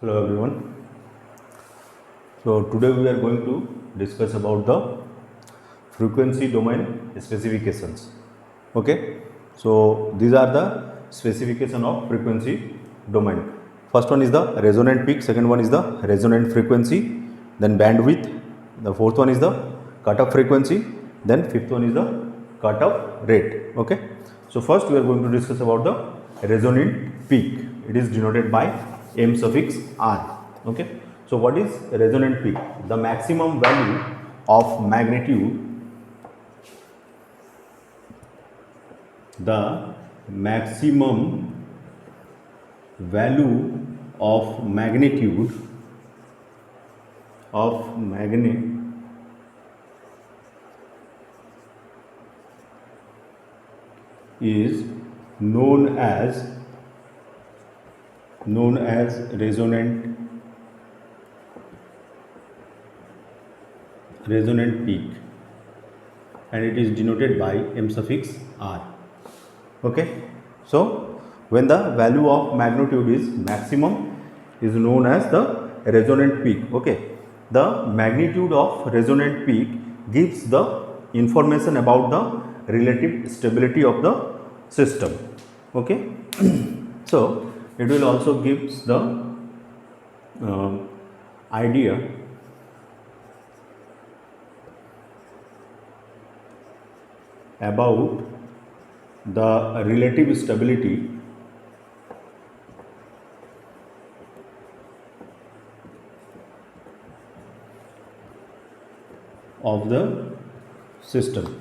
Hello everyone. So today we are going to discuss about the frequency domain specifications. Okay. So these are the specification of frequency domain. First one is the resonant peak, second one is the resonant frequency, then bandwidth, the fourth one is the cutoff frequency, then fifth one is the cutoff rate. Okay. So first we are going to discuss about the resonant peak. It is denoted by m suffix r. Okay. So what is resonant peak? The maximum value of magnitude, the maximum value of magnitude is known as resonant peak, and it is denoted by m suffix r. Okay. So when the value of magnitude is maximum is known as the resonant peak. Okay. The magnitude of resonant peak gives the information about the relative stability of the system. Okay. So it will also gives the idea about the relative stability of the system.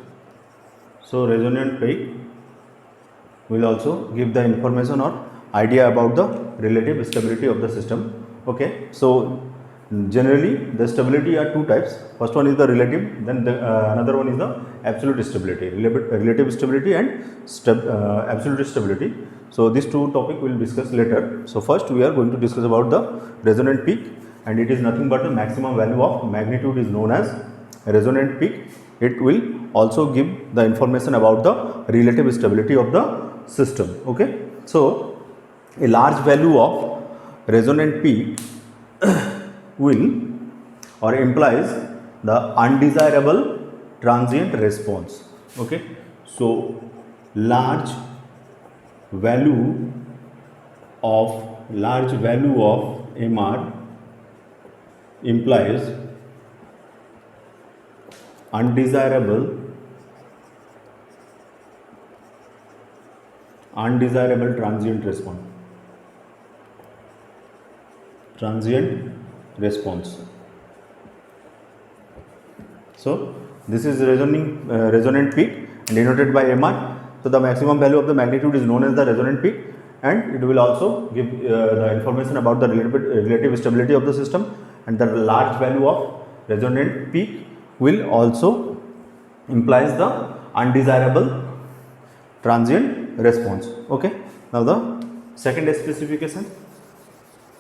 So resonant peak will also give the information or idea about the relative stability of the system. Okay. So generally the stability are two types. First one is the relative, then another one is the absolute stability. Relative stability and absolute stability. So these two topic we will discuss later. So first we are going to discuss about the resonant peak, and it is nothing but the maximum value of magnitude is known as resonant peak. It will also give the information about the relative stability of the system. Okay. So a large value of resonant peak will or implies the undesirable transient response. Okay. So large value of MR implies undesirable transient response. So this is resonant peak and denoted by MR. So the maximum value of the magnitude is known as the resonant peak, and it will also give the information about the relative stability of the system, and the large value of resonant peak will also implies the undesirable transient response. Okay. Now the second specification,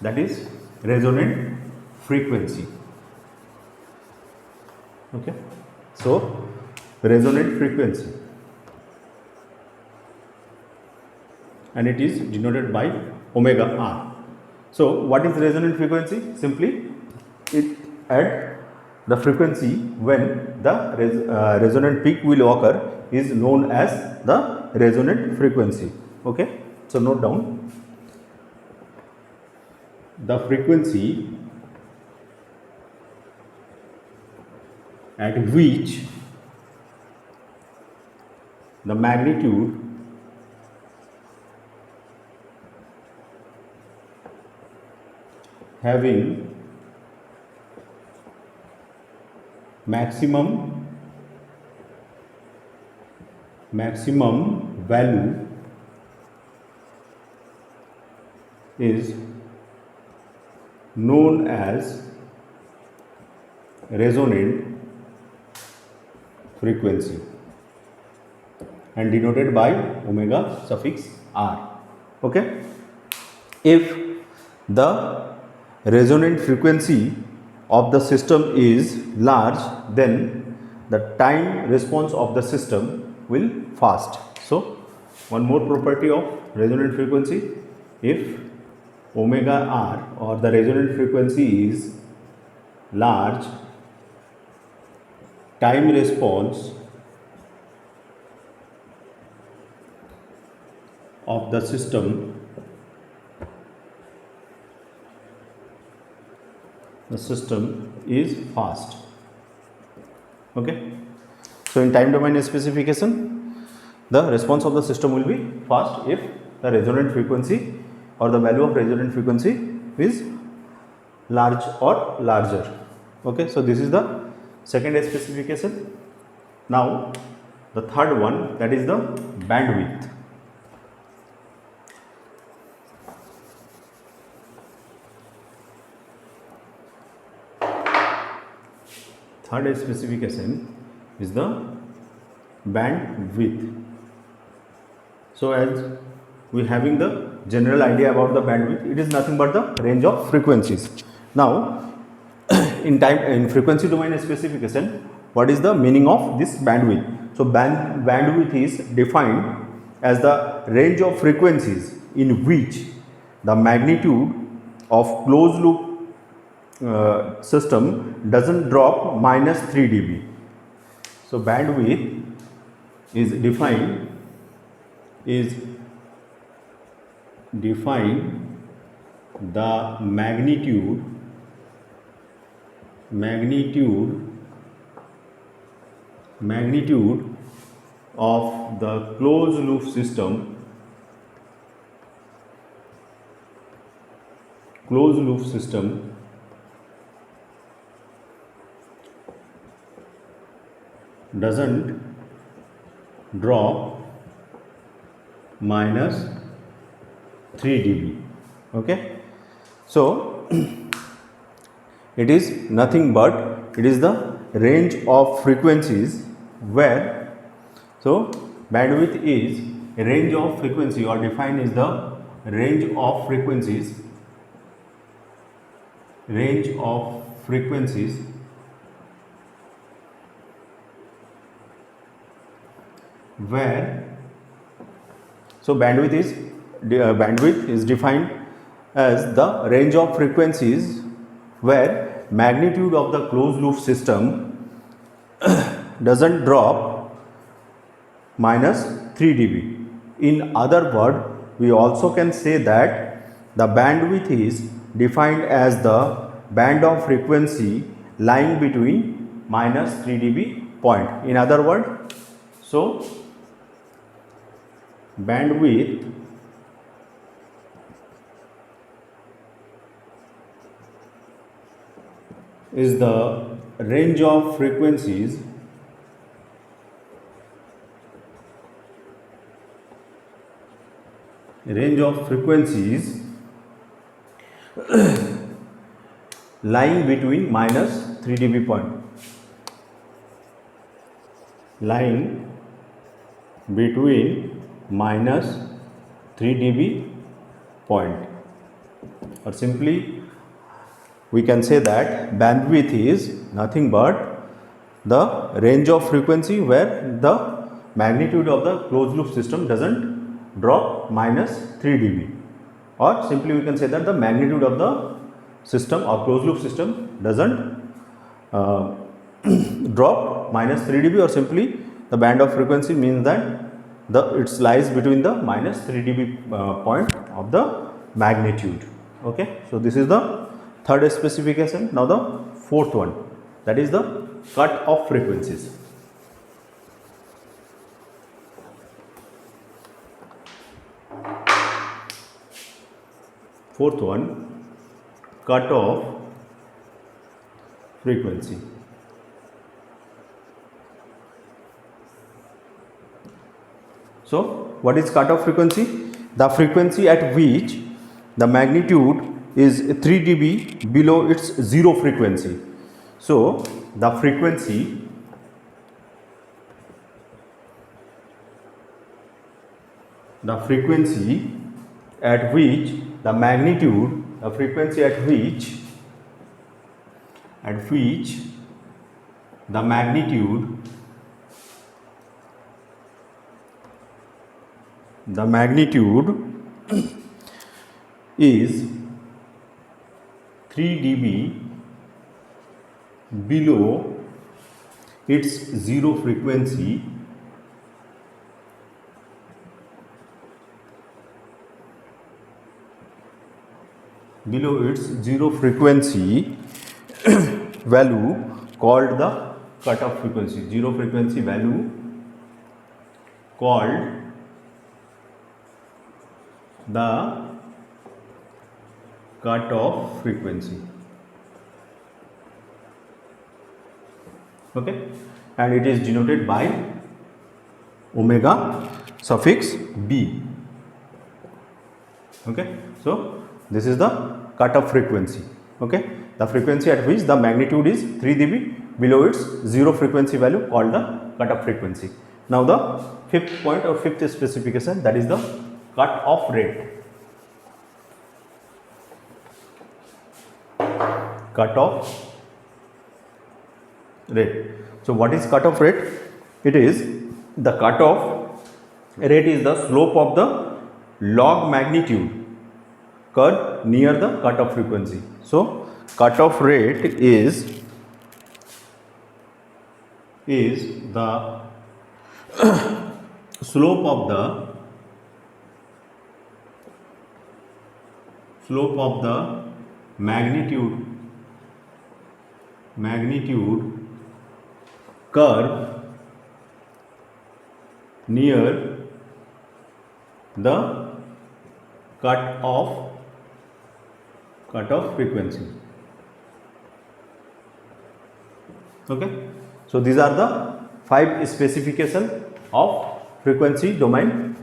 that is resonant frequency. Okay. So resonant frequency, and it is denoted by omega r. So what is resonant frequency? Simply it at the frequency when the resonant peak will occur is known as the resonant frequency. Okay. So note down the frequency at which the magnitude having maximum value is known as resonant frequency and denoted by omega suffix r. Okay. If the resonant frequency of the system is large, then the time response of the system will fast. So one more property of resonant frequency, if omega r, or the resonant frequency is large, time response of the system is fast. Okay, so in time domain specification, the response of the system will be fast if the resonant frequency or the value of resonant frequency is large or larger. Okay, so this is the second specification. Now the third one, that is the bandwidth. Third specification is the bandwidth. So as we having the general idea about the bandwidth, it is nothing but the range of frequencies. Now in frequency domain specification, what is the meaning of this bandwidth? So bandwidth is defined as the range of frequencies in which the magnitude of closed loop system doesn't drop minus 3 dB. So bandwidth is defined the magnitude of the closed loop system doesn't drop minus 3 dB. Okay, so it is nothing but it is the range of frequencies where, so bandwidth is a range of frequency, or defined as the range of frequencies where, so bandwidth is defined as the range of frequencies where magnitude of the closed loop system doesn't drop minus 3 dB. In other word, we also can say that the bandwidth is defined as the band of frequency lying between minus 3 dB point. In other word, so bandwidth is the range of frequencies lying between minus 3 dB point. Lying between minus 3 dB point, or simply we can say that bandwidth is nothing but the range of frequency where the magnitude of the closed loop system doesn't drop minus 3 dB, or simply we can say that the magnitude of the system or closed loop system doesn't drop minus 3 dB, or simply the band of frequency means that it lies between the minus 3 dB point of the magnitude. Okay, so this is the third specification. Now the fourth one, that is the cut off frequencies. Fourth one, cut off frequency. So what is cut off frequency? The frequency at which the magnitude is 3 dB below its zero frequency. So the frequency at which the magnitude, the frequency at which the magnitude is 3 dB below its zero frequency, value called the cutoff frequency. Zero frequency value called the cutoff frequency. Okay, and it is denoted by omega suffix b. Okay, so this is the cutoff frequency. Okay, the frequency at which the magnitude is 3 dB below its zero frequency value called the cutoff frequency. Now the fifth point or fifth specification, that is the cutoff rate. Cutoff rate. So what is cutoff rate? It is the cutoff rate is the slope of the log magnitude curve near the cutoff frequency. So cutoff rate is the slope of the magnitude curve near the cutoff frequency. Okay, so these are the 5 specifications of frequency domain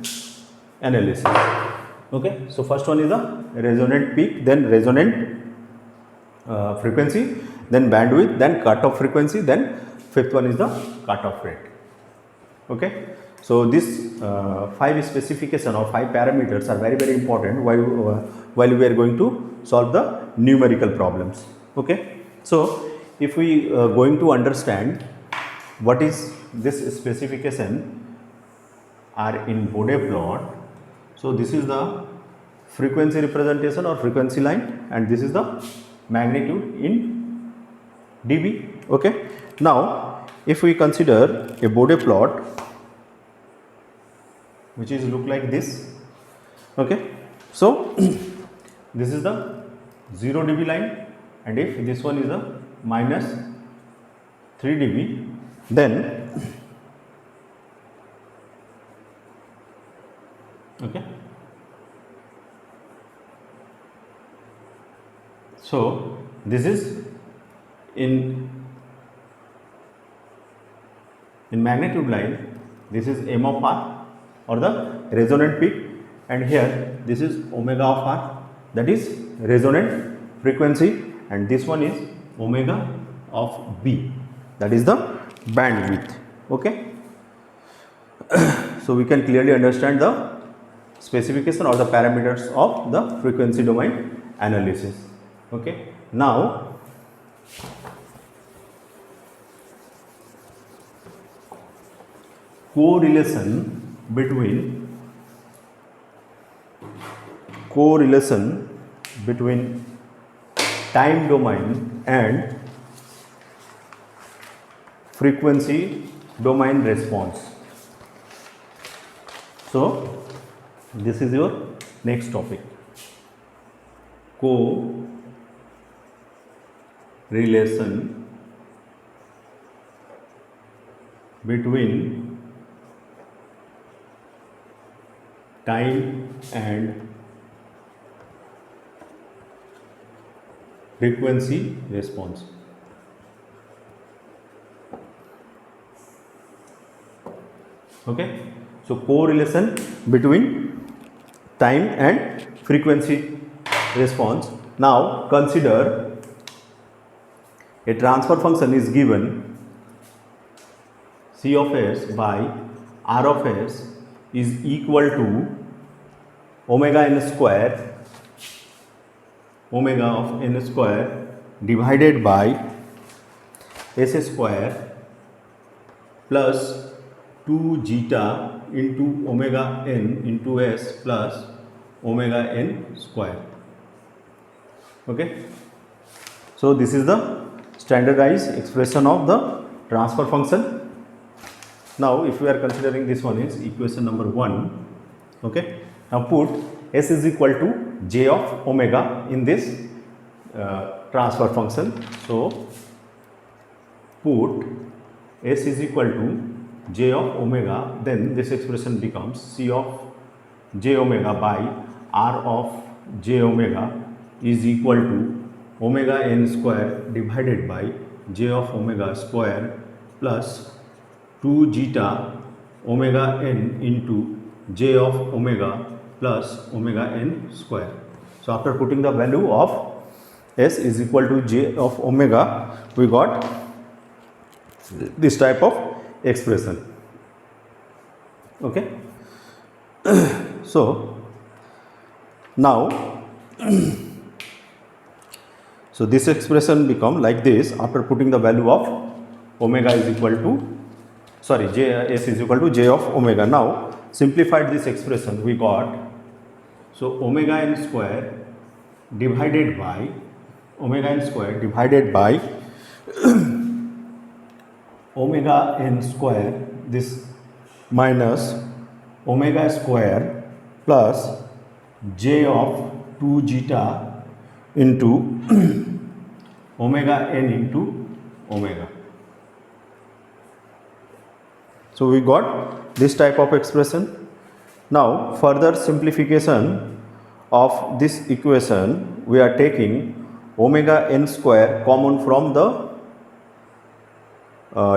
analysis. Okay, so first one is the resonant peak, then resonant frequency, then bandwidth, then cutoff frequency, then fifth one is the cutoff rate. Okay, so this 5 specification or 5 parameters are very important while we are going to solve the numerical problems. Okay, so if we going to understand what is this specification are in Bode plot. So this is the frequency representation or frequency line, and this is the magnitude in dB. Okay, now if we consider a Bode plot which is look like this. Okay, so this is the 0 dB line, and if this one is the minus 3 dB, then okay, so this is in magnitude line, this is m of r or the resonant peak, and here this is omega of r, that is resonant frequency, and this one is omega of b, that is the bandwidth. Okay, so we can clearly understand the specification or the parameters of the frequency domain analysis. Okay, now correlation between time domain and frequency domain response. So this is your next topic, correlation between time and frequency response. Okay, so correlation between time and frequency response. Now consider a transfer function is given C of s by R of s is equal to omega n square, omega of n square divided by s square plus 2 zeta into omega n into s plus omega n square. Okay, So this is the standardized expression of the transfer function. Now if we are considering this one is equation number 1, okay. Now put s is equal to j of omega in this transfer function. So put s is equal to j of omega, then this expression becomes c of j omega by r of j omega is equal to omega n square divided by j of omega square plus 2 zeta omega n into j of omega plus omega n square. So after putting the value of s is equal to j of omega, we got this type of expression, okay. So now so this expression become like this after putting the value of omega is equal to s is equal to j of omega. Now simplified this expression, we got, so omega n square divided by omega n square, this minus omega square plus j of 2 zeta into omega n into omega. So we got this type of expression. Now further simplification of this equation, we are taking omega n square common from the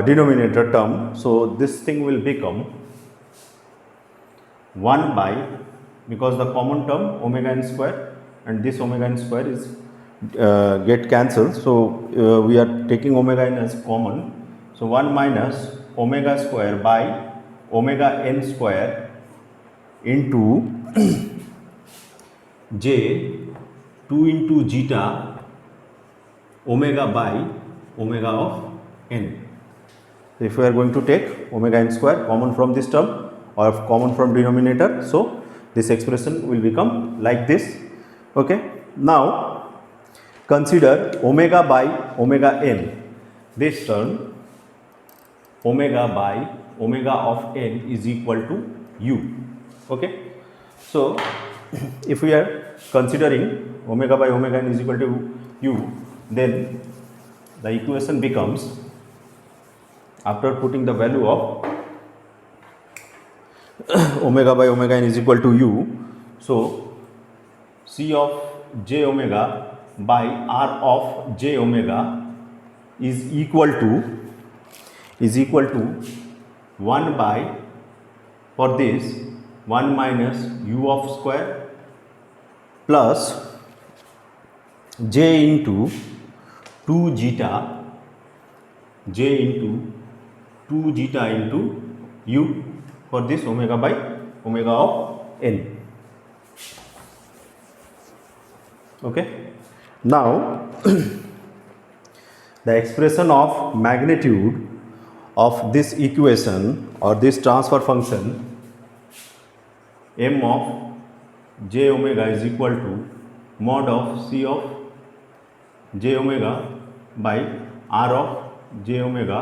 denominator term. So this thing will become 1 by, because the common term omega n square and this omega n square is get cancelled. So we are taking omega n as common. So 1 minus omega square by omega n square into j 2 into zeta omega by omega of n. So if we are going to take omega n square common from this term or common from denominator, so this expression will become like this, okay. Now consider omega by omega n, this term omega by omega of n is equal to u, okay. So if we are considering omega by omega n is equal to u, then the equation becomes, after putting the value of omega by omega n is equal to u, so c of j omega by r of j omega is equal to 1 by, for this 1 minus u of square plus j into 2 zeta into u for this omega by omega of n, okay. Now the expression of magnitude of this equation or this transfer function m of j omega is equal to mod of c of j omega by r of j omega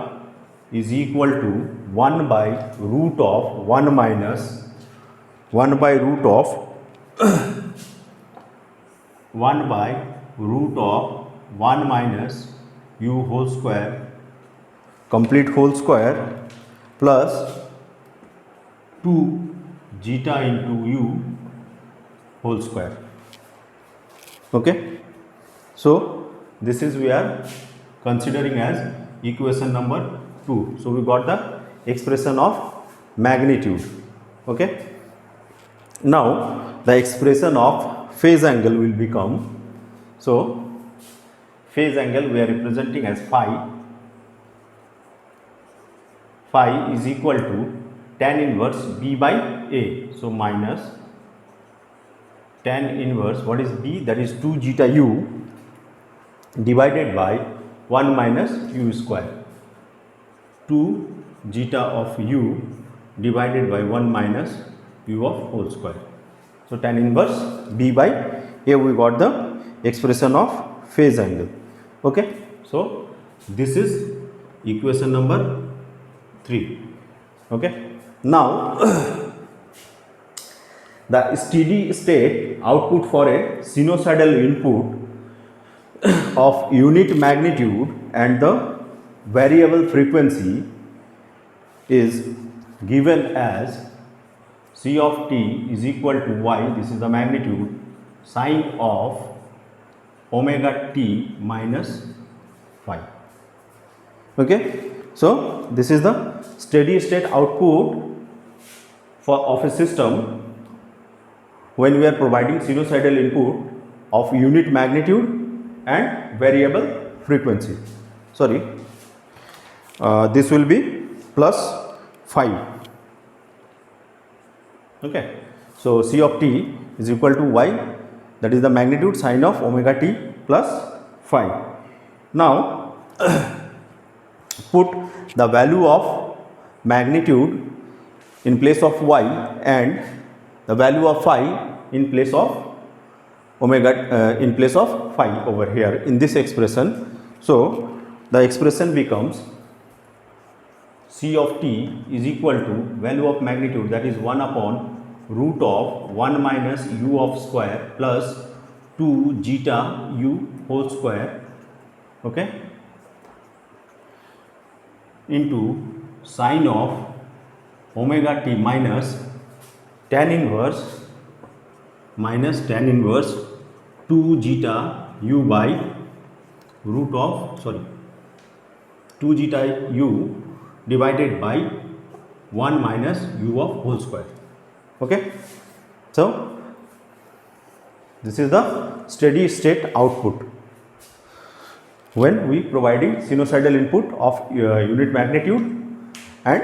is equal to 1 by root of 1 minus 1 by root of 1 by root of 1 minus u whole square complete whole square plus 2 zeta into u whole square, okay. So this is we are considering as equation number 2. So we got the expression of magnitude, okay. Now the expression of phase angle will become, so phase angle we are representing as phi is equal to tan inverse b by a. So minus tan inverse, what is b? That is 2 zeta u divided by 1 minus u square. 2 zeta of u divided by 1 minus u of whole square. So tan inverse b by a, we got the expression of phase angle, Okay, so this is equation number 3. Okay, now the steady state output for a sinusoidal input of unit magnitude and the variable frequency is given as C of t is equal to y, this is the magnitude, sine of omega t minus phi. Okay, so this is the steady state output of a system when we are providing sinusoidal input of unit magnitude and variable frequency. Sorry, this will be plus phi. Okay, so C of t is equal to y, that is the magnitude sine of omega t plus phi. Now put the value of magnitude in place of y and the value of phi in place of omega in place of phi over here in this expression. So the expression becomes C of t is equal to value of magnitude, that is 1 upon root of 1 minus u of square plus 2 zeta u whole square, okay, into sine of omega t minus tan inverse 2 zeta u by root of 2 zeta u divided by 1 minus u of whole square. Okay, so this is the steady state output when we providing sinusoidal input of unit magnitude and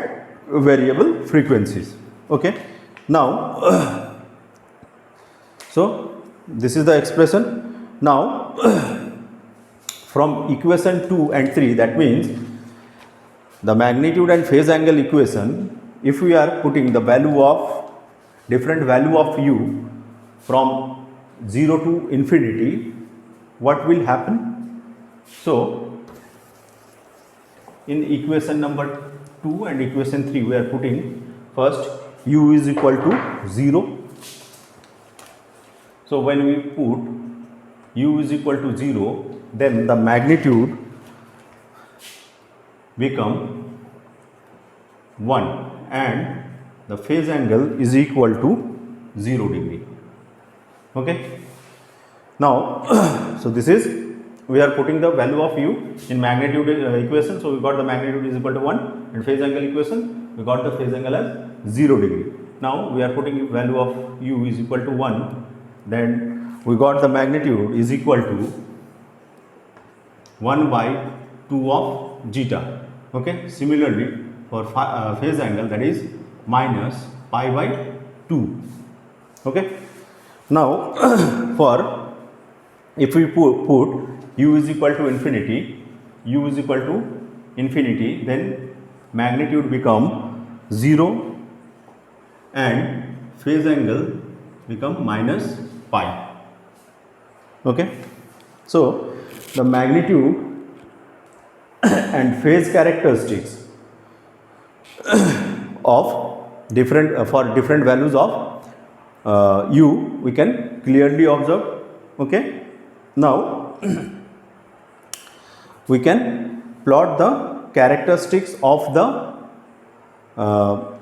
variable frequencies. Okay, now so this is the expression. Now from equation 2 and 3, that means the magnitude and phase angle equation, if we are putting the value of different value of u from 0 to infinity, what will happen? So in equation number 2 and equation 3, we are putting first u is equal to 0. So when we put u is equal to 0, then the magnitude become 1 and the phase angle is equal to 0 degree. Okay, now so this is, we are putting the value of u in magnitude equation, so we got the magnitude is equal to 1, and phase angle equation we got the phase angle as 0 degree. Now we are putting value of u is equal to 1, then we got the magnitude is equal to 1 by 2 of zeta. Okay, similarly for phase angle, that is minus pi by 2. Okay, now for if we put u is equal to infinity, then magnitude become 0 and phase angle become minus pi. Okay, so the magnitude and phase characteristics of different for different values of u we can clearly observe. Okay, now we can plot the characteristics of the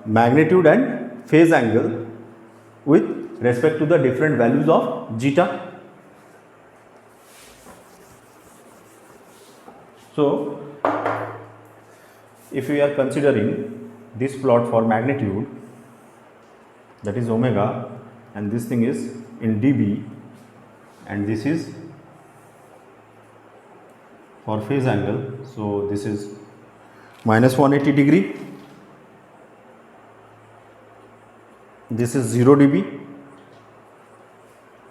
magnitude and phase angle with respect to the different values of zeta. So if we are considering this plot for magnitude, that is omega, and this thing is in dB, and this is for phase angle, so this is minus 180 degree, this is 0 dB,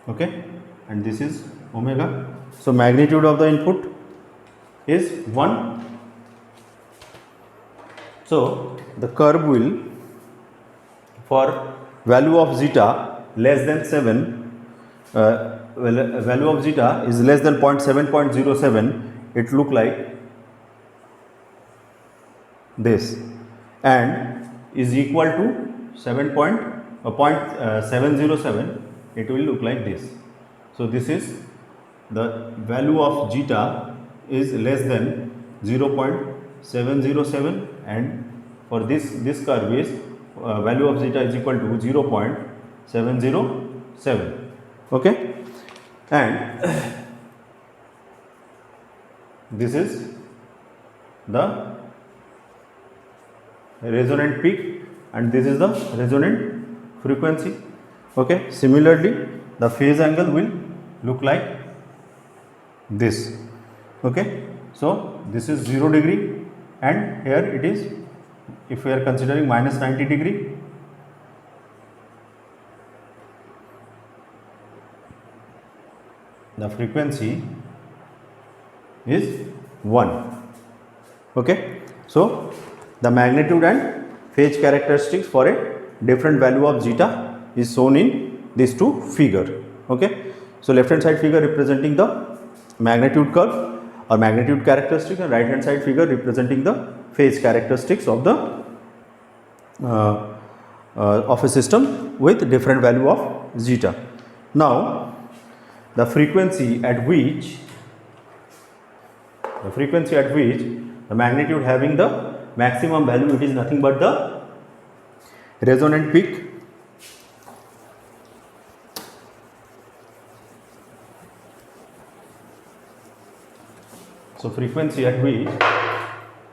okay, and this is omega. So magnitude of the input is 1. So the curve will, for value of zeta less than 7, value of zeta is less than 0.7.07, it look like this and is equal to 7.707, it will look like this. So this is the value of zeta is less than 0.707, and for this curve is value of zeta is equal to 0.707. Okay, and this is the resonant peak and this is the resonant frequency. Okay, similarly the phase angle will look like this. Okay, so this is 0 degree and here it is, if we are considering minus 90 degree, the frequency is 1. Okay, so the magnitude and phase characteristics for a different value of zeta is shown in these two figure. Okay, so left hand side figure representing the magnitude curve or magnitude characteristics, and right hand side figure representing the phase characteristics of the of a system with different value of zeta. Now the frequency at which the magnitude having the maximum value, it is nothing but the resonant peak. So frequency at which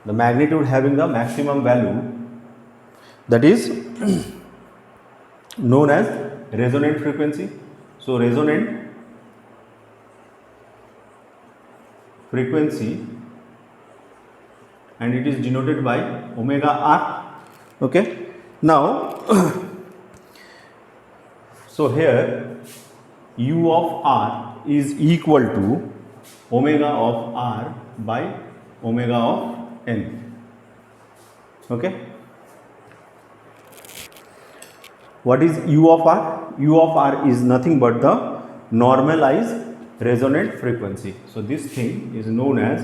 the magnitude having the maximum value, that is known as resonant frequency. So resonant frequency, and it is denoted by omega r. Okay, now so here u of r is equal to omega of r by omega of n. Okay, what is u of r? U of r is nothing but the normalized resonant frequency. So this thing is known as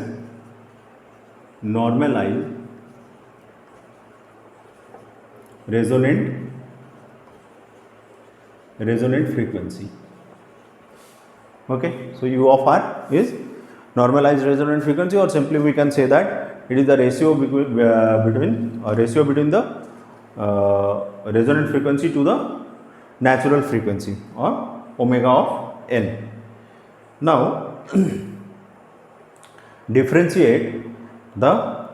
normalized resonant frequency. Okay, so u of r is normalized resonant frequency, or simply we can say that it is the ratio between the resonant frequency to the natural frequency, or omega of n. Now differentiate the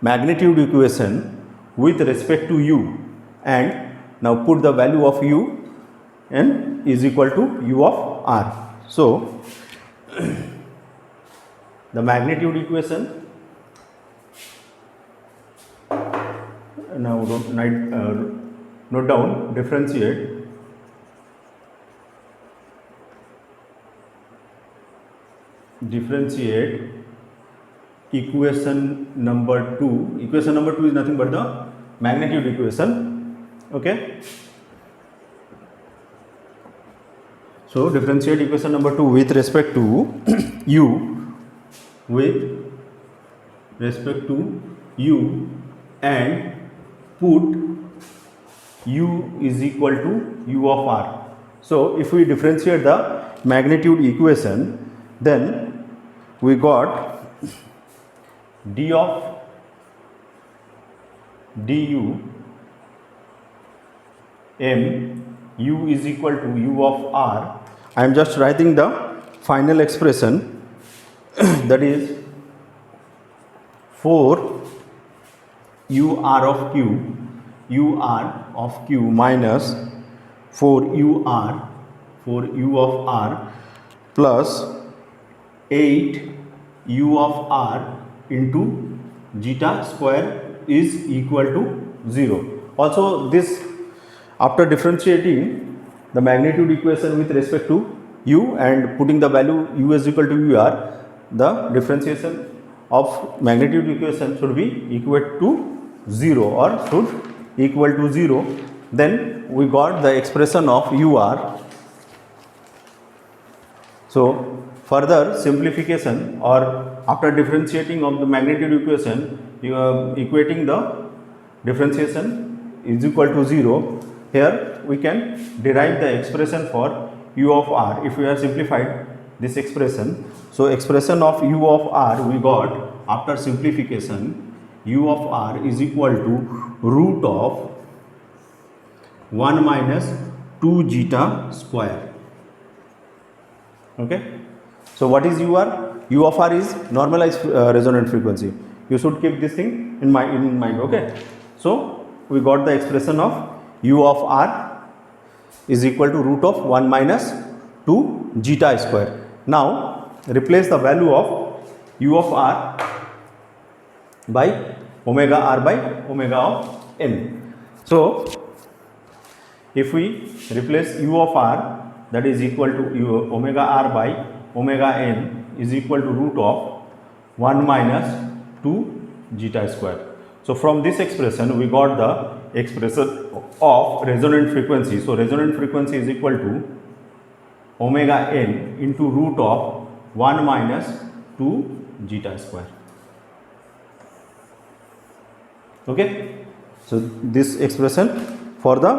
magnitude equation with respect to u, and now put the value of u n is equal to u of r. So the magnitude equation, now note down, differentiate equation number 2. Equation number 2 is nothing but the magnitude equation. Okay, so differentiate equation number 2 with respect to u, and put u is equal to u of r. So if we differentiate the magnitude equation, then we got d of du m u is equal to u of r. I am just writing the final expression that is 4 u r of q minus 4 u of r plus 8 u of r into zeta square is equal to 0. Also this, after differentiating the magnitude equation with respect to u and putting the value u is equal to ur, the differentiation of magnitude equation should be equal to 0 or should equal to 0. Then we got the expression of ur. So further simplification or after differentiating of the magnitude equation, you are equating the differentiation is equal to 0. Here we can derive the expression for u of r if we are simplified this expression. So expression of u of r we got after simplification, u of r is equal to root of 1 minus 2 zeta square. Okay. So what is UR? U of R is normalized resonant frequency. You should keep this thing in mind. Okay. So we got the expression of U of R is equal to root of 1 minus 2 zeta square. Now replace the value of U of R by omega R by omega of n. So if we replace U of R, that is equal to omega R by omega n is equal to root of 1 minus 2 zeta square. So from this expression we got the expression of resonant frequency. So resonant frequency is equal to omega n into root of 1 minus 2 zeta square. Okay. So this expression for the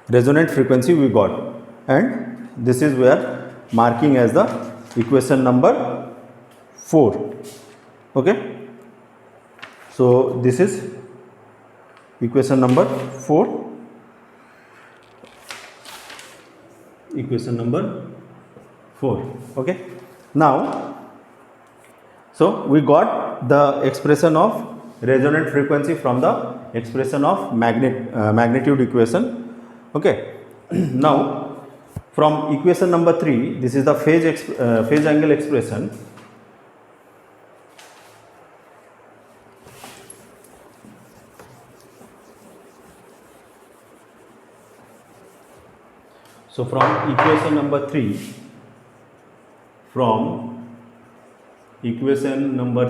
resonant frequency we got, and this is where marking as the equation number 4. Okay. So this is equation number 4. Equation number 4. Okay. Now, so we got the expression of resonant frequency from the expression of magnitude equation. Okay. Now from equation number 3, this is the phase angle expression. So from equation number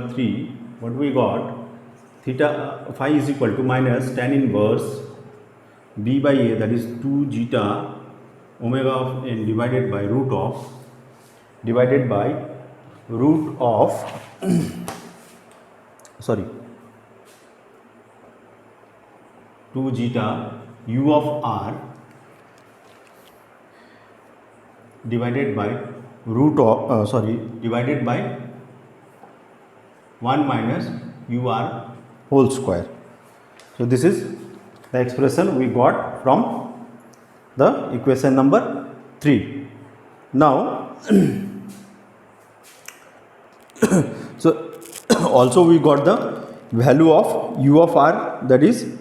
3, what we got, theta phi is equal to minus tan inverse b by a, that is 2 zeta omega of n divided by root of sorry 2 zeta u of r divided by root of divided by 1 minus ur whole square. So this is the expression we got from the equation number 3. Now so also we got the value of u of r, that is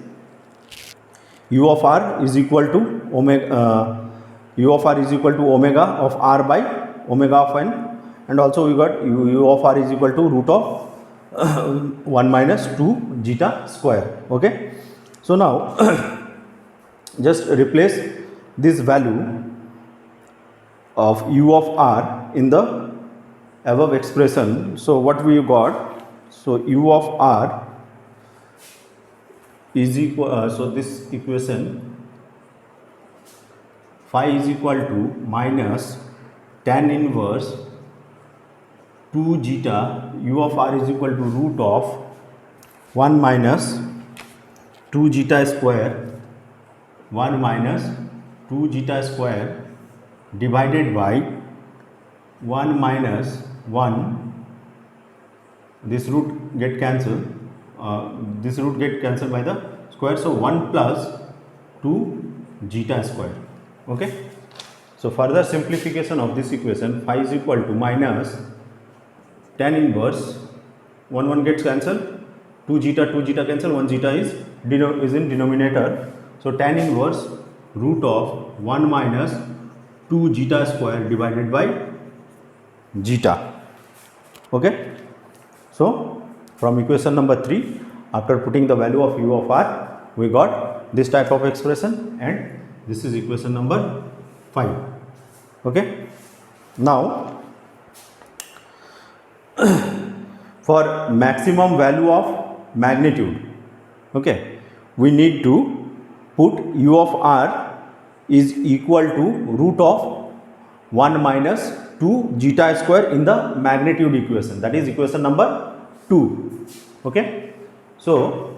u of r is equal to omega u of r is equal to omega of r by omega of n, and also we got u of r is equal to root of 1 minus 2 zeta square. Okay. So now just replace this value of u of r in the above expression. So what we got, so u of r is equal, so this equation phi is equal to minus tan inverse 2 zeta u of r is equal to root of 1 minus 2 zeta square 1 minus 2 zeta square divided by 1 minus 1, this root get cancelled, by the square, so 1 plus 2 zeta square. Okay. So further simplification of this equation, phi is equal to minus tan inverse 1 gets cancelled, 2 zeta cancel, 1 zeta is in denominator, so tan inverse root of 1 minus 2 zeta square divided by zeta. Okay. So from equation number 3, after putting the value of u of r, we got this type of expression, and this is equation number 5. Okay. Now for maximum value of magnitude, okay, we need to put u of r is equal to root of 1 minus 2 zeta square in the magnitude equation, that is equation number 2. Okay, so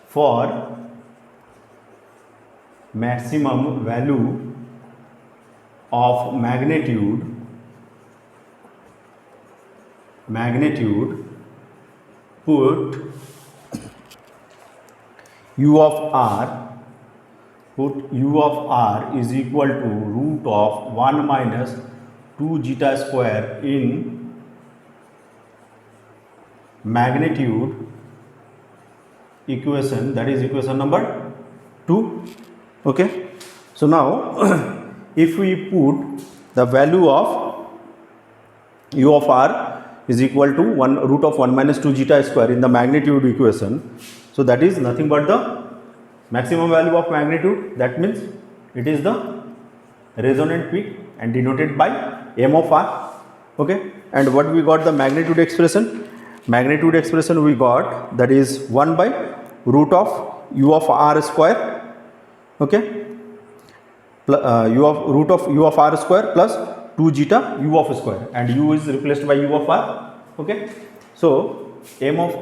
for maximum value of magnitude put u of r is equal to root of 1 minus 2 zeta square in magnitude equation, that is equation number 2. Okay, so now if we put the value of u of r is equal to 1 root of 1 minus 2 zeta square in the magnitude equation, so that is nothing but the maximum value of magnitude, that means it is the resonant peak and denoted by m of r. Okay, and what we got, the magnitude expression we got, that is 1 by root of u of r square. Okay, root of u of r square plus 2 zeta u of square, and u is replaced by u of r. Okay, so m of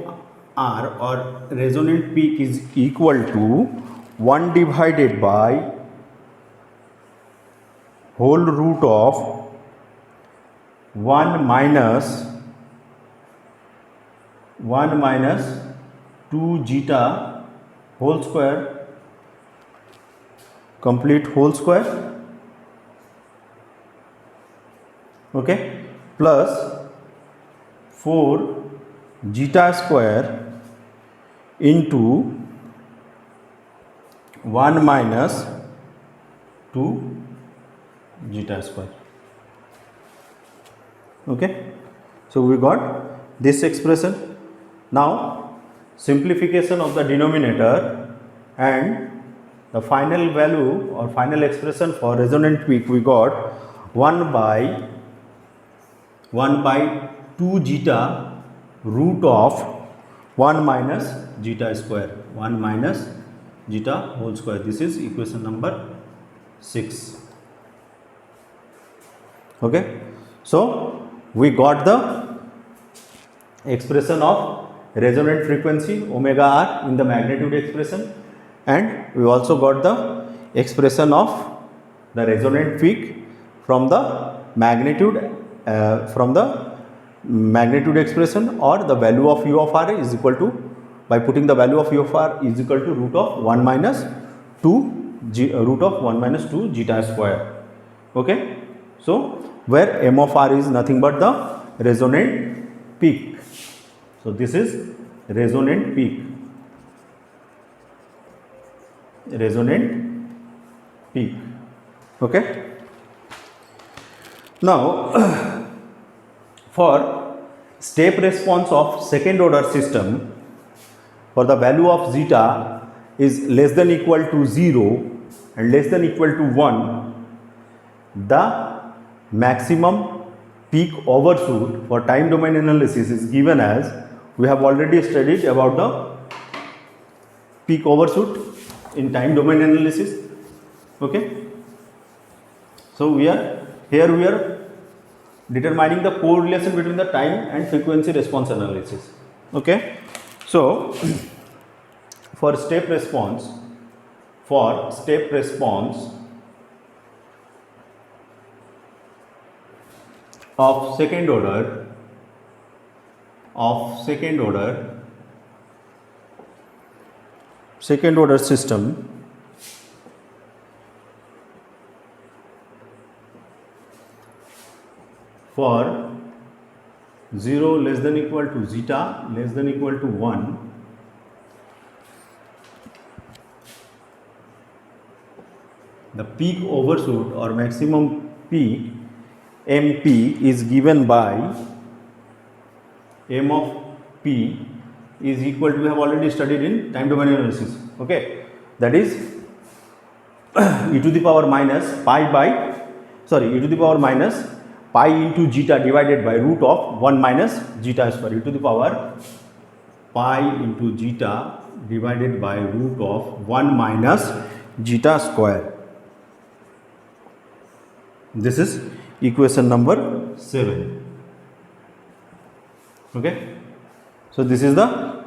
r or resonant peak is equal to 1 divided by whole root of 1 minus 2 zeta whole square, complete whole square. Okay, plus 4 zeta square into 1 minus 2 zeta square. Okay, so we got this expression. Now simplification of the denominator and the final value or final expression for resonant peak, we got 1 by 2 zeta root of 1 minus zeta square, 1 minus zeta whole square. This is equation number 6. Okay, so we got the expression of resonant frequency omega r in the magnitude expression, and we also got the expression of the resonant peak from the magnitude expression, or the value of u of r is equal to, by putting the value of u of r is equal to root of 1 minus 2 zeta square. Okay, so where m of r is nothing but the resonant peak. So this is resonant peak. Okay, now for step response of second order system, for the value of zeta is less than equal to 0 and less than equal to 1, the maximum peak overshoot for time domain analysis is given as, we have already studied about the peak overshoot in time domain analysis. Okay, so we are determining the correlation between the time and frequency response analysis. Okay, so for step response of second order system, for 0 less than equal to zeta less than equal to 1, the peak overshoot or maximum peak MP is given by m of p is equal to, we have already studied in time domain analysis. Okay, that is e to the power minus pi into zeta divided by root of 1 minus zeta square, e to the power pi into zeta divided by root of 1 minus zeta square. This is equation number 7. Okay. So this is the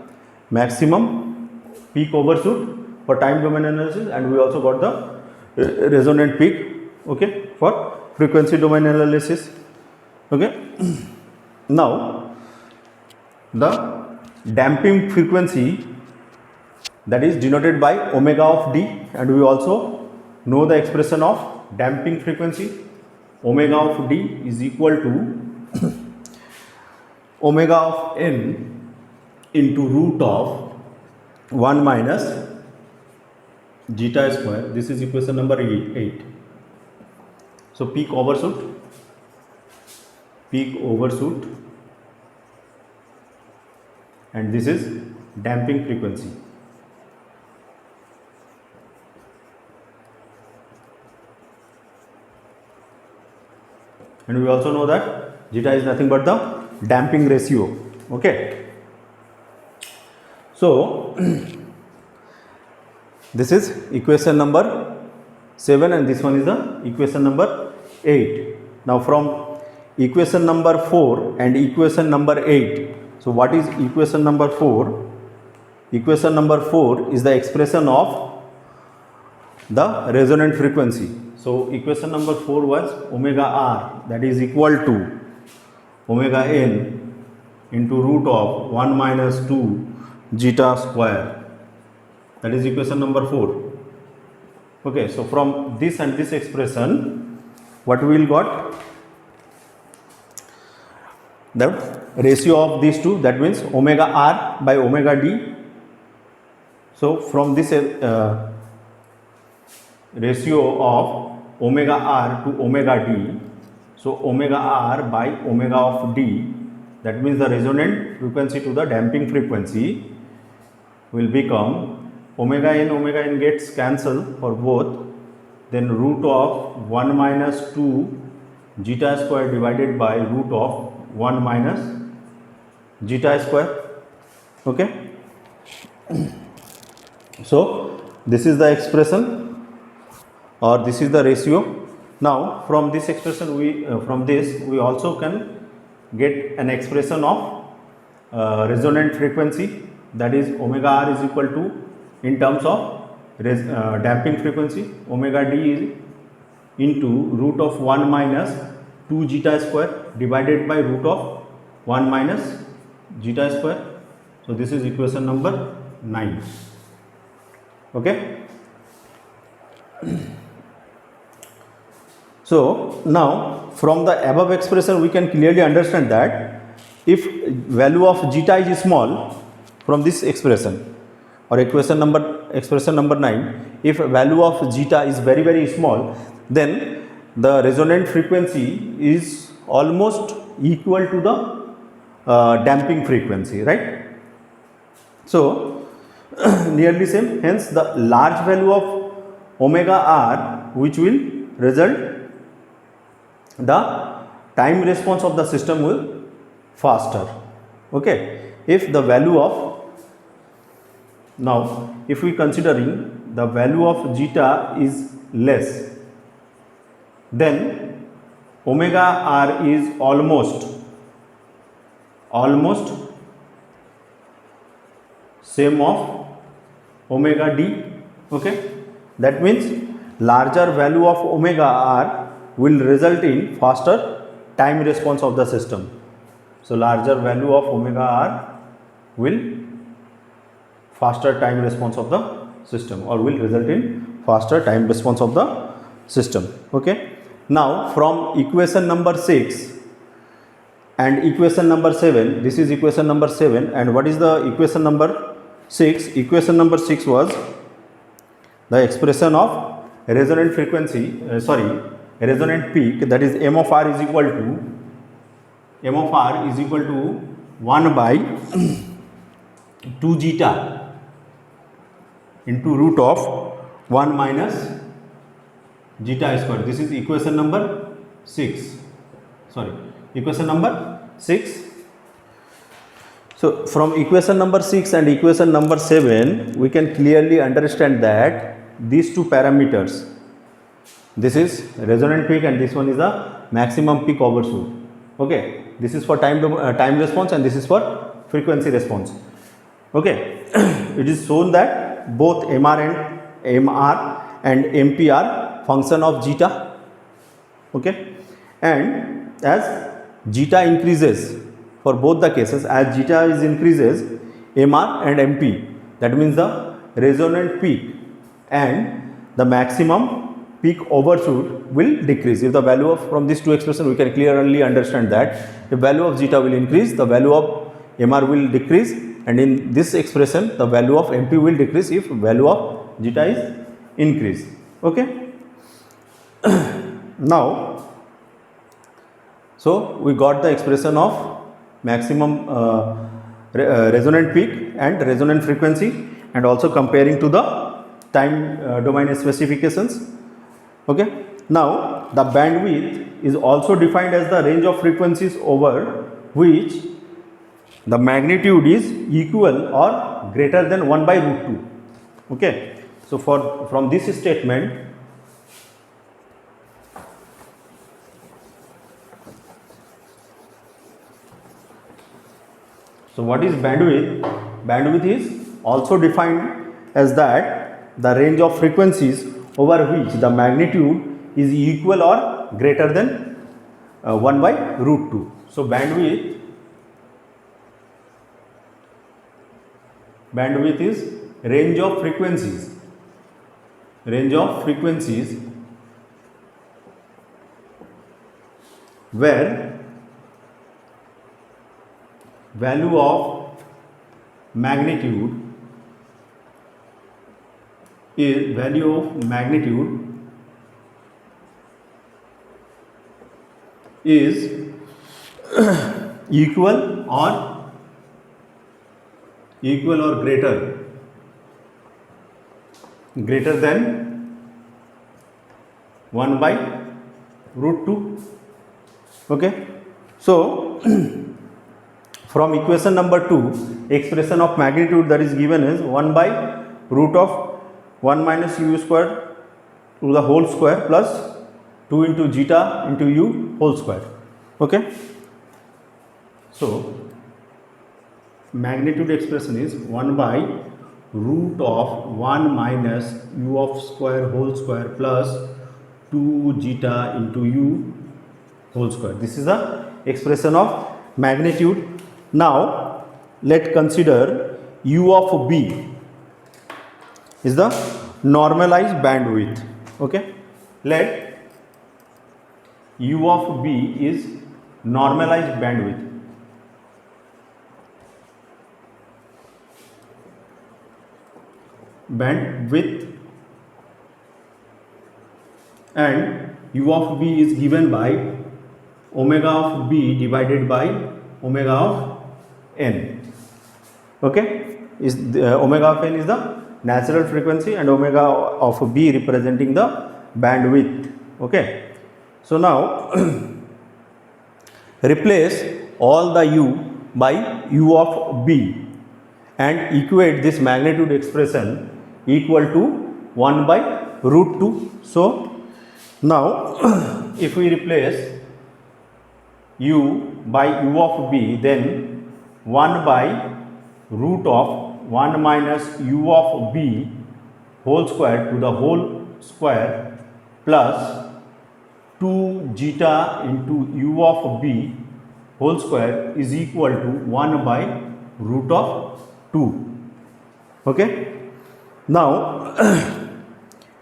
maximum peak overshoot for time domain analysis, and we also got the resonant peak, okay, for frequency domain analysis. Okay. Now the damping frequency, that is denoted by omega of d, and we also know the expression of damping frequency. Omega of d is equal to omega of n into root of 1 minus zeta square. This is equation number 8. So peak overshoot, and this is damping frequency. And we also know that zeta is nothing but the damping ratio. Okay. So this is equation number 7, and this one is the equation number 8. Now from equation number 4 and equation number 8, so what is equation number 4? Equation number 4 is the expression of the resonant frequency. So equation number 4 was omega r, that is equal to omega n into root of 1 minus 2 zeta square. That is equation number 4. Okay, so from this and this expression, what we will got? The ratio of these two, that means omega r by omega d. So from this ratio of omega r to omega d, so omega r by omega of d, that means the resonant frequency to the damping frequency will become omega n gets cancelled for both, then root of 1 minus 2 zeta square divided by root of 1 minus zeta square. Okay. So this is the expression, or this is the ratio. Now from this expression, we also can get an expression of resonant frequency, that is omega r is equal to, in terms of damping frequency, omega d is into root of 1 minus 2 zeta square divided by root of 1 minus zeta square. So this is equation number 9. Okay. So now from the above expression we can clearly understand that if value of zeta is small, from this expression or expression number 9, if value of zeta is very, very small, then the resonant frequency is almost equal to the damping frequency, right? So nearly same, hence the large value of omega r, which will result the time response of the system will faster. Okay, if the value of, now if we considering the value of zeta is less, then omega r is almost same of omega d. Okay, that means larger value of omega r will result in faster time response of the system. So larger value of omega r will faster time response of the system, or will result in faster time response of the system. Okay. Now from equation number 6 and equation number 7, this is equation number 7, and what is the equation number 6? Equation number 6 was the expression of resonant frequency, resonant peak, that is m of r is equal to 1 by 2 zeta into root of 1 minus zeta square. This is equation number 6. Equation number 6. So from equation number 6 and equation number 7, we can clearly understand that these two parameters, this is resonant peak and this one is the maximum peak overshoot. Okay, this is for time response and this is for frequency response. Okay, it is shown that both MR and MP are function of zeta. Okay, and as zeta increases for both the cases, as zeta is increases, MR and MP, that means the resonant peak and the maximum peak overshoot will decrease. If the value of from these two expressions, we can clearly understand that the value of zeta will increase, the value of MR will decrease, and in this expression the value of MP will decrease if value of zeta is increased. Okay. Now, so we got the expression of maximum resonant peak and resonant frequency, and also comparing to the time domain specifications. Okay. Now, the bandwidth is also defined as the range of frequencies over which the magnitude is equal or greater than 1 by root 2. Okay. So, from this statement, so what is bandwidth? Bandwidth is also defined as that the range of frequencies over which the magnitude is equal or greater than 1 by root 2. So, bandwidth is range of frequencies where value of magnitude is equal or greater than 1 by root 2. Okay. So, from equation number 2, expression of magnitude that is given is 1 by root of 1 minus u square to the whole square plus 2 into zeta into u whole square. Okay. So, magnitude expression is 1 by root of 1 minus u of square whole square plus 2 zeta into u whole square. This is the expression of magnitude. Now, let's consider u of b is the normalized bandwidth. Okay, let u of b is normalized bandwidth. And u of b is given by omega of b divided by omega of n. Okay, is omega of n is the natural frequency and omega of b representing the bandwidth. Okay, so now replace all the u by u of b and equate this magnitude expression equal to 1 by root 2. So, now if we replace u by u of b, then 1 by root of 1 minus u of b whole square to the whole square plus 2 zeta into u of b whole square is equal to 1 by root of 2. Okay. Now,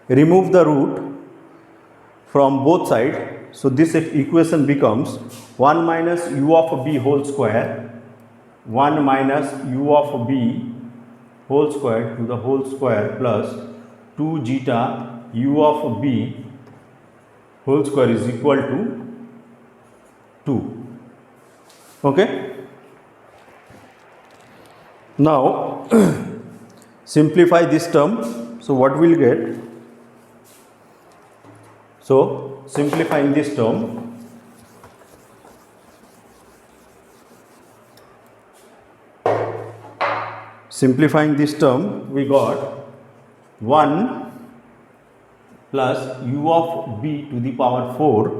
remove the root from both sides. So, this equation becomes 1 minus u of b whole square 1 minus u of b whole square to the whole square plus 2 zeta u of b whole square is equal to 2. Okay. Now, simplify this term. So, what we will get? So, simplifying this term, we got 1 plus u of b to the power 4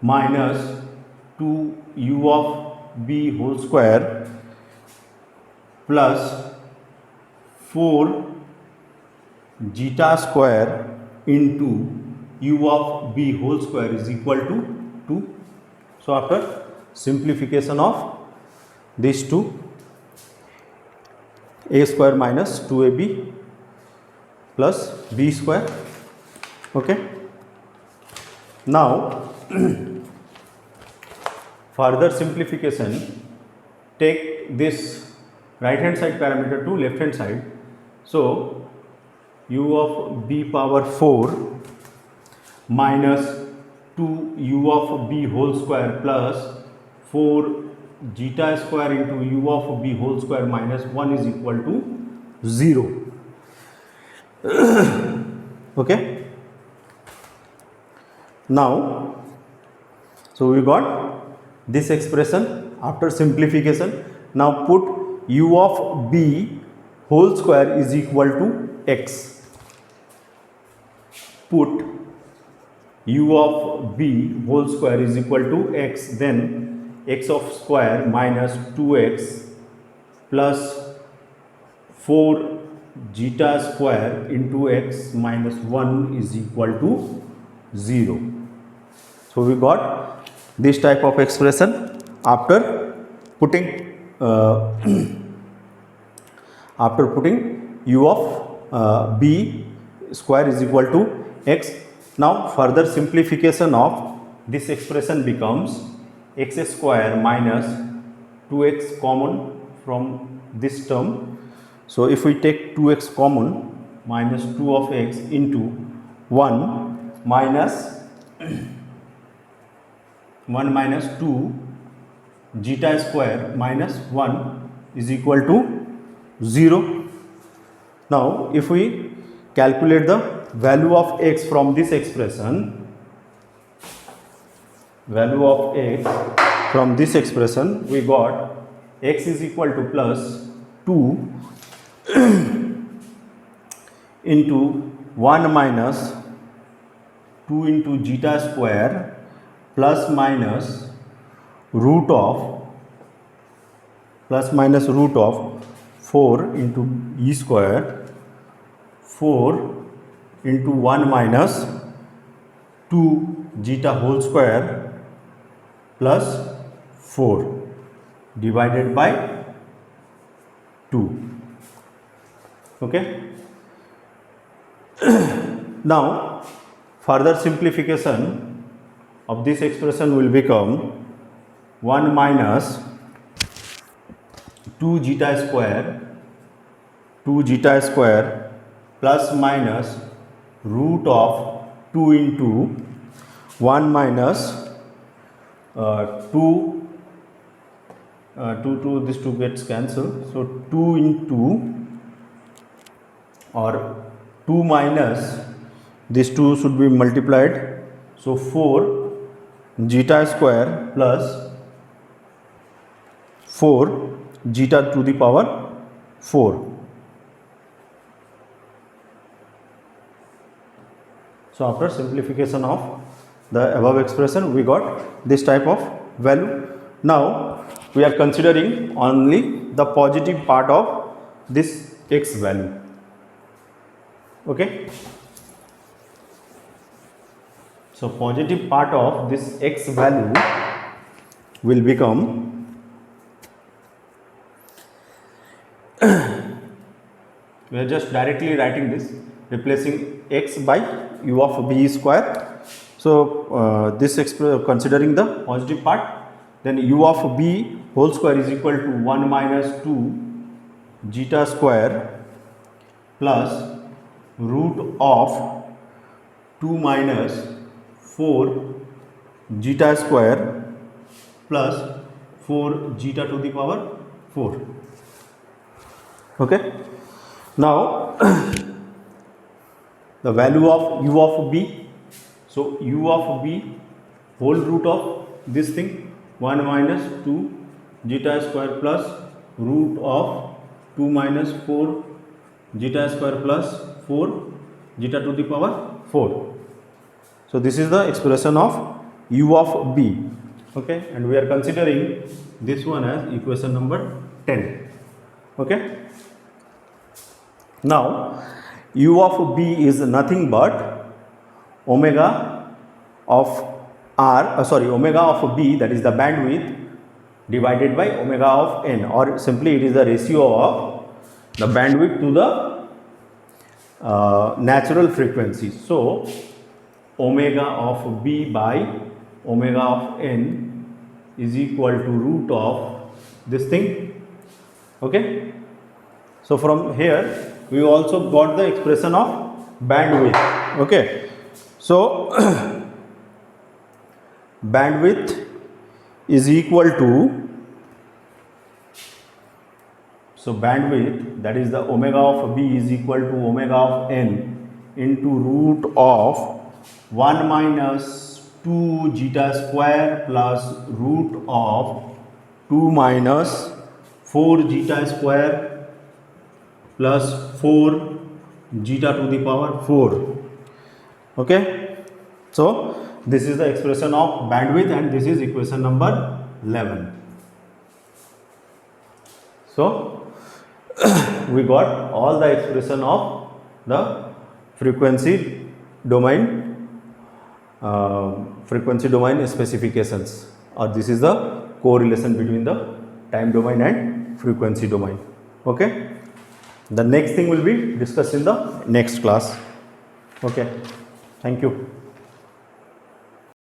minus 2 u of b whole square plus 4 zeta square into u of b whole square is equal to 2. So after simplification of these two, a square minus 2ab plus b square. Okay. Now further simplification, take this right hand side parameter to left hand side. So u of b power 4 minus 2 u of b whole square plus 4 zeta square into u of b whole square minus 1 is equal to 0. Okay. Now, so we got this expression after simplification. Now put u of b whole square is equal to x. Put u of b whole square is equal to x, then x of square minus 2x plus 4 zeta square into x minus 1 is equal to 0. So we got this type of expression after putting u of b square is equal to x. Now further simplification of this expression becomes x square minus 2x common from this term. So if we take 2x common, minus 2 of x into 1 minus 2 zeta square minus 1 is equal to 0. Now if we calculate the value of x from this expression, we got x is equal to plus 2 into 1 minus 2 into zeta square plus minus root of 4 into e square, 4 into 1 minus 2 zeta whole square plus 4 divided by 2. Okay. Now further simplification of this expression will become 1 minus 2 zeta square plus minus root of 2 into 1 minus 2 this 2 gets cancelled. So 2 into or 2 minus these 2 should be multiplied. So 4 zeta square plus 4 zeta to the power 4. So after simplification of the above expression, we got this type of value. Now we are considering only the positive part of this x value. Okay. So positive part of this x value will become we are just directly writing this, replacing x by u of b square. So this considering the positive part, then u of b whole square is equal to 1 minus 2 zeta square plus root of 2 minus 4 zeta square plus 4 zeta to the power 4. Okay. Now the value of u of b, so u of b whole root of this thing 1 minus 2 zeta square plus root of 2 minus 4 zeta square plus 4 zeta to the power 4. So this is the expression of u of b. Okay, and we are considering this one as equation number 10. Okay, now u of b is nothing but omega of omega of b, that is the bandwidth, divided by omega of n, or simply it is the ratio of the bandwidth to the natural frequency. So omega of b by omega of n is equal to root of this thing. Okay, so from here we also got the expression of bandwidth. Okay, so bandwidth is equal to, so bandwidth, that is the omega of b, is equal to omega of n into root of 1 minus 2 zeta square plus root of 2 minus 4 zeta square plus 4 zeta to the power 4. Okay, so this is the expression of bandwidth, and this is equation number 11. So we got all the expression of the frequency domain specifications, or this is the correlation between the time domain and frequency domain. Okay, the next thing will be discussed in the next class. Okay, thank you.